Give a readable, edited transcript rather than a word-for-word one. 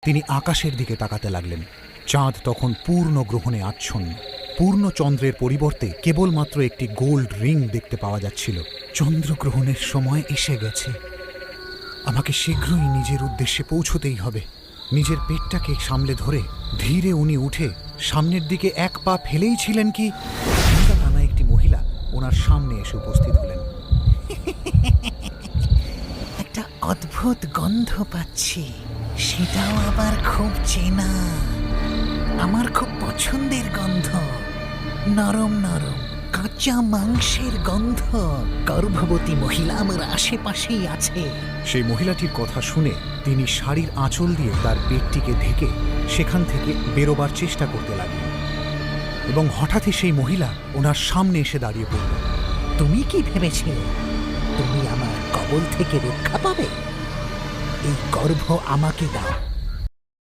তিনি আকাশের দিকে তাকাতে লাগলেন। চাঁদ তখন পূর্ণ গ্রহণে আচ্ছন্ন। পূর্ণ চন্দ্রের পরিবর্তে কেবলমাত্র একটি গোল্ড রিং দেখতে পাওয়া যাচ্ছিল। চন্দ্রগ্রহণের সময় এসে গেছে। আমাকে শীঘ্রই নিজের উদ্দেশ্যে পৌঁছতেই হবে। নিজের পেটটাকে সামলে ধরে ধীরে উনি উঠে সামনের দিকে এক পা ফেলেই ছিলেন কি টানা একটি মহিলা ওনার সামনে এসে উপস্থিত হলেন। একটা অদ্ভুত গন্ধ পাচ্ছি, সেটাও আবার খুব চেনা। আমার খুব পছন্দের গন্ধ, নরম নরম কাঁচা মাংসের গন্ধ। গর্ভবতী মহিলা আমার আশেপাশেই আছে। সেই মহিলাটির কথা শুনে তিনি শাড়ির আঁচল দিয়ে তার পেটটিকে ঢেকে সেখান থেকে বেরোবার চেষ্টা করতে লাগলেন এবং হঠাৎই সেই মহিলা ওনার সামনে এসে দাঁড়িয়ে পড়ল। তুমি কি ভেবেছিলে তুমি আমার কবল থেকে রক্ষা পাবে? এই গর্ভ আমাকে দাও,